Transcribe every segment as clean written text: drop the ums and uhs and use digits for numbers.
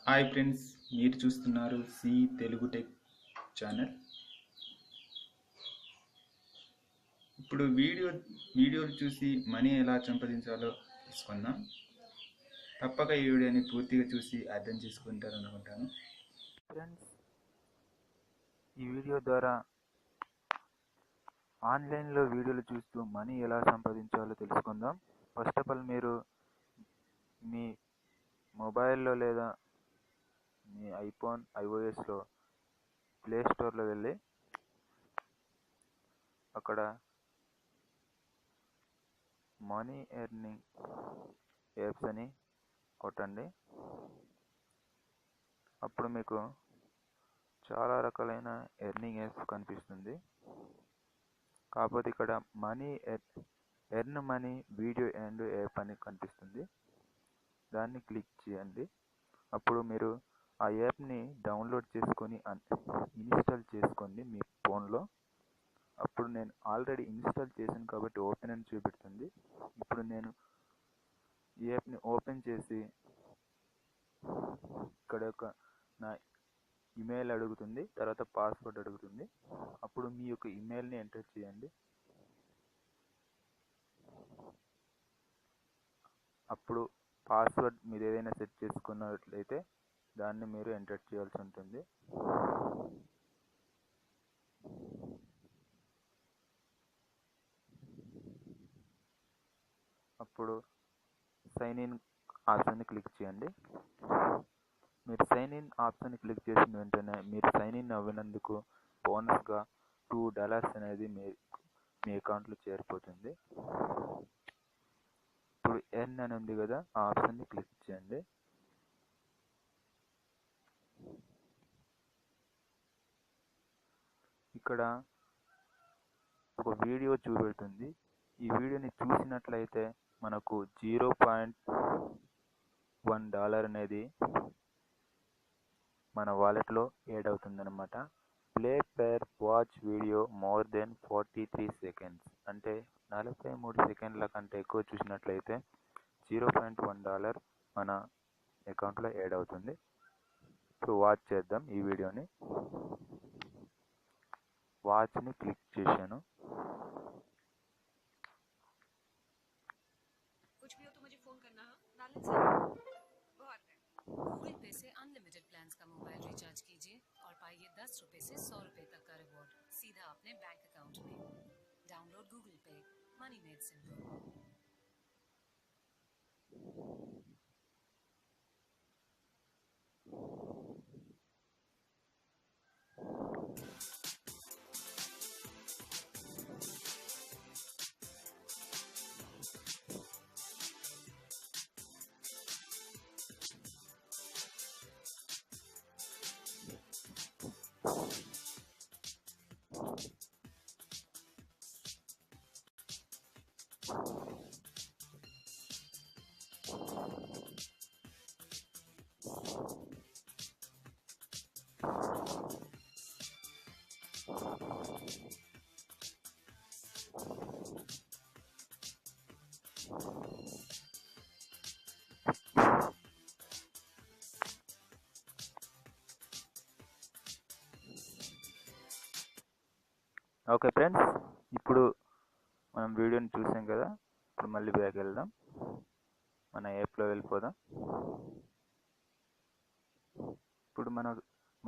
Hi friends, మీరు చూస్తున్నారు C Telugu tech channel. ఇప్పుడు వీడియోలు చూసి మనీ ఎలా సంపాదించాలో తెలుసుకుందాం. తప్పక ఈ వీడియోని పూర్తిగా చూసి అర్థం చేసుకుంటారు అనుకుంటాను. ఫ్రెండ్స్, ఈ వీడియో ద్వారా ఆన్లైన్లో వీడియోలు చూస్తూ మనీ ఎలా సంపాదించాలో తెలుసుకుందాం. ఫస్ట్ ఆఫ్ ఆల్ మీరు మీ మొబైల్లో లేదా మీ iOSలో ప్లే స్టోర్లో వెళ్ళి అక్కడ మనీ ఎర్నింగ్ యాప్స్ అని కొట్టండి. అప్పుడు మీకు చాలా రకాలైన ఎర్నింగ్ యాప్స్ కనిపిస్తుంది. కాకపోతే ఇక్కడ earn money video and app అని కనిపిస్తుంది. దాన్ని క్లిక్ చేయండి. అప్పుడు మీరు ఆ యాప్ని డౌన్లోడ్ చేసుకొని ఇన్స్టాల్ చేసుకోండి మీ ఫోన్లో. అప్పుడు నేను ఆల్రెడీ ఇన్స్టాల్ చేశాను కాబట్టి ఓపెన్ అని చూపెడుతుంది. ఇప్పుడు నేను ఈ యాప్ని ఓపెన్ చేసి ఇక్కడ నా ఇమెయిల్ అడుగుతుంది, తర్వాత పాస్వర్డ్ అడుగుతుంది. అప్పుడు మీ యొక్క ఇమెయిల్ని ఎంటర్ చేయండి. అప్పుడు పాస్వర్డ్ మీరు ఏదైనా సెట్ చేసుకున్నట్లయితే దాన్ని మీరు ఎంటర్ చేయాల్సి ఉంటుంది. అప్పుడు సైన్ ఇన్ ఆప్షన్ని క్లిక్ చేయండి. మీరు సైన్ ఇన్ ఆప్షన్ క్లిక్ చేసిన వెంటనే మీరు సైన్ ఇన్ అవ్వినందుకు బోనస్గా $2 అనేది మీ అకౌంట్లో చేరిపోతుంది. ఇప్పుడు ఎర్న్ అని ఉంది కదా, ఆ ఆప్షన్ని క్లిక్ చేయండి. ఇక్కడ ఒక వీడియో చూపెడుతుంది. ఈ వీడియోని చూసినట్లయితే మనకు $0.1 అనేది మన వాలెట్లో యాడ్ అవుతుందన్నమాట. Play per watch video more than 43 seconds అంటే 43 సెకండ్ల కంటే ఎక్కువ చూసినట్లయితే $0.1 మన అకౌంట్లో యాడ్ అవుతుంది. ఇప్పుడు వాచ్ చేద్దాం ఈ వీడియోని. వాచ్ని క్లిక్ చేశాను. गूगल पे से अनलिमिटेड प्लान्स का मोबाइल रिचार्ज कीजिए और पाइए ₹10 से ₹100 तक का रिवॉर्ड सीधा अपने बैंक अकाउंट में। डाउनलोड गूगल पे, money made simple. Okay friends, ఇప్పుడు మనం వీడియోని చూసాం కదా. ఇప్పుడు మళ్ళీ బ్యాక్ వెళ్దాం, మన యాప్లో వెళ్ళిపోదాం. ఇప్పుడు మన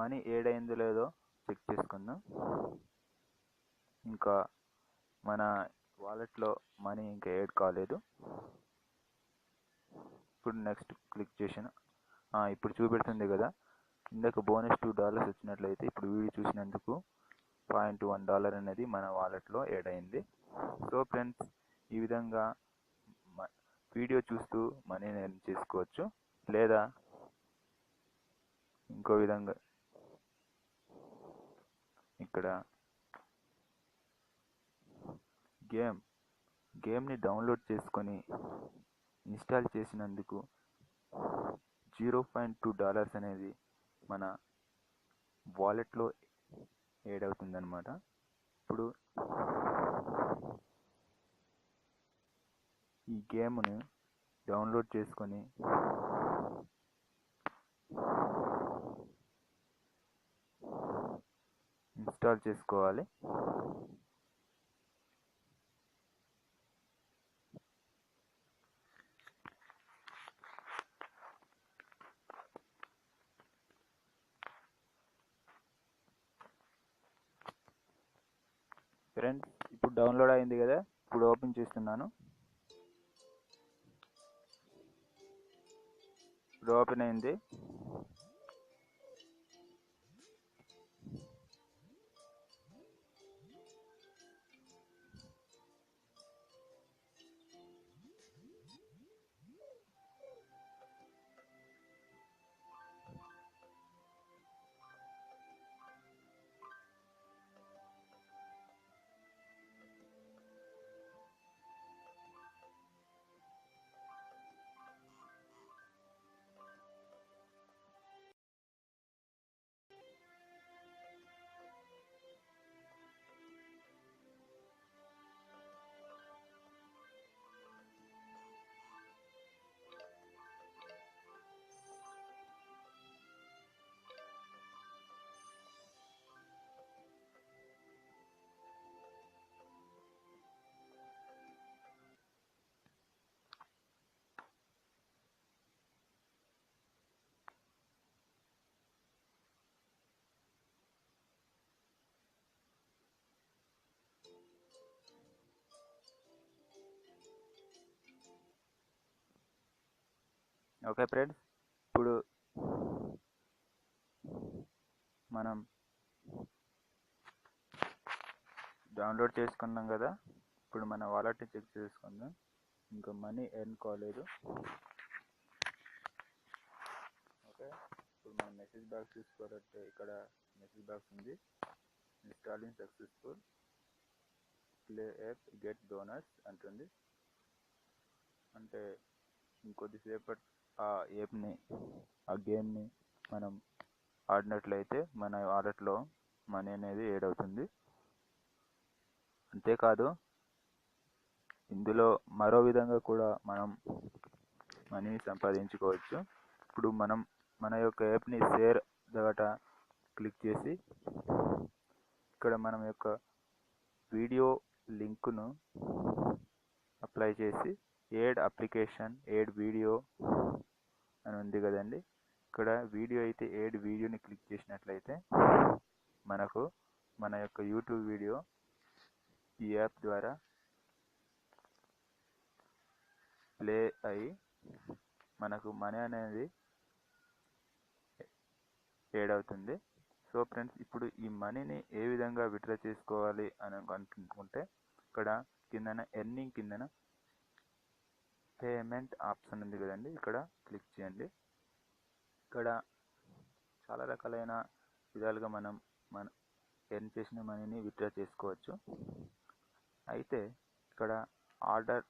మనీ యాడ్ అయిందో లేదో చెక్ చేసుకుందాం. ఇంకా మన వాలెట్లో మనీ ఇంకా యాడ్ కాలేదు. ఇప్పుడు నెక్స్ట్ క్లిక్ చేసిన ఇప్పుడు చూపెడుతుంది కదా, ఇందాక బోనస్ $2 వచ్చినట్లయితే ఇప్పుడు వీడియో చూసినందుకు $0.1 అనేది మన వాలెట్లో యాడ్ అయింది. సో ఫ్రెండ్స్, ఈ విధంగా వీడియో చూస్తూ మనీని ఎర్న్ చేసుకోవచ్చు. లేదా ఇంకో విధంగా ఇక్కడ గేమ్ని డౌన్లోడ్ చేసుకొని ఇన్స్టాల్ చేసినందుకు $0.2 అనేది మన వాలెట్లో యాడ్ అవుతుందన్నమాట. ఇప్పుడు ఈ గేమ్ని డౌన్లోడ్ చేసుకొని ఇన్స్టాల్ చేసుకోవాలి. ఫ్రెండ్స్, ఇప్పుడు డౌన్లోడ్ అయింది కదా, ఇప్పుడు ఓపెన్ చేస్తున్నాను. ఇప్పుడు ఓపెన్ అయింది. ఓకే ఫ్రెండ్స్, ఇప్పుడు మనం డౌన్లోడ్ చేసుకున్నాం కదా, ఇప్పుడు మన వాలెట్ని చెక్ చేసుకుందాం. ఇంకా మనీ ఎర్న్ కాలేదు. ఓకే, ఇప్పుడు మనం మెసేజ్ బాక్స్ చూసుకోవాలంటే ఇక్కడ మెసేజ్ బాక్స్ ఉంది. Installing successful, play app get bonus అంటుంది. అంటే ఇంకొద్దిసేపటి ఆ యాప్ని, ఆ గేమ్ని మనం ఆడినట్లయితే మన వాలెట్లో మనీ అనేది యాడ్ అవుతుంది. అంతేకాదు, ఇందులో మరో విధంగా కూడా మనం మనీ సంపాదించుకోవచ్చు. ఇప్పుడు మనం మన యొక్క యాప్ని షేర్ దగ్గర క్లిక్ చేసి ఇక్కడ మనం యొక్క వీడియో లింకును అప్లై చేసి యాడ్ అప్లికేషన్, యాడ్ వీడియో అని ఉంది కదండి. ఇక్కడ వీడియో అయితే యాడ్ వీడియోని క్లిక్ చేసినట్లయితే మనకు మన యొక్క యూట్యూబ్ వీడియో ఈ యాప్ ద్వారా ప్లే అయ్యి మనకు మనీ అనేది యాడ్ అవుతుంది. సో ఫ్రెండ్స్, ఇప్పుడు ఈ మనీని ఏ విధంగా విత్డ్రా చేసుకోవాలి అని అనుకుంటే ఇక్కడ కిందన ఎర్నింగ్ కిందన పేమెంట్ ఆప్షన్ ఉంది కదండి, ఇక్కడ క్లిక్ చేయండి. ఇక్కడ చాలా రకాలైన విధాలుగా మనం ఎర్న్ చేసిన మనీని విత్డ్రా చేసుకోవచ్చు. అయితే ఇక్కడ ఆర్డర్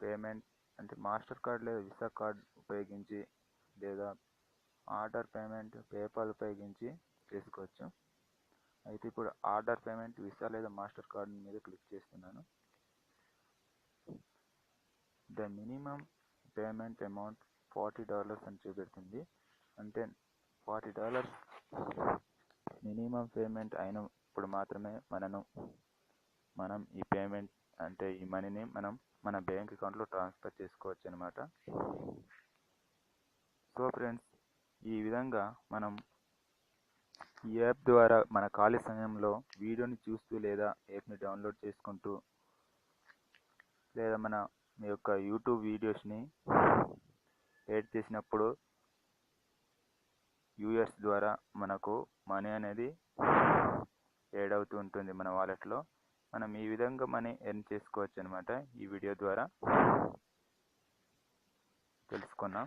పేమెంట్ అంటే మాస్టర్ కార్డ్ లేదా విసా కార్డ్ ఉపయోగించి, లేదా ఆర్డర్ పేమెంట్ పేపాల్ ఉపయోగించి చేసుకోవచ్చు. అయితే ఇప్పుడు ఆర్డర్ పేమెంట్ విసా లేదా మాస్టర్ కార్డ్ మీద క్లిక్ చేస్తున్నాను. ద మినిమం పేమెంట్ అమౌంట్ $40 అని చూపెడుతుంది. అంటే $40 మినిమం పేమెంట్ అయినప్పుడు మాత్రమే మనం ఈ పేమెంట్ అంటే ఈ మనీని మనం మన బ్యాంక్ అకౌంట్లో ట్రాన్స్ఫర్ చేసుకోవచ్చు అనమాట. సో ఫ్రెండ్స్, ఈ విధంగా మనం ఈ యాప్ ద్వారా మన ఖాళీ సమయంలో వీడియోని చూస్తూ, లేదా యాప్ని డౌన్లోడ్ చేసుకుంటూ, లేదా మన యొక్క యూట్యూబ్ వీడియోస్ని యాడ్ చేసినప్పుడు యూఎస్ ద్వారా మనకు మనీ అనేది యాడ్ అవుతూ ఉంటుంది మన వాలెట్లో. మనం ఈ విధంగా మనీ ఎర్న్ చేసుకోవచ్చు అనమాట. ఈ వీడియో ద్వారా తెలుసుకున్నాం.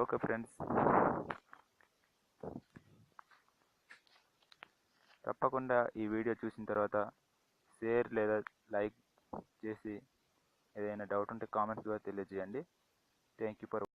ఓకే ఫ్రెండ్స్, తప్పకుండా ఈ వీడియో చూసిన తర్వాత షేర్ లేదా లైక్ చేసి ఏదైనా డౌట్ ఉంటే కామెంట్స్ ద్వారా తెలియజేయండి. Thank you for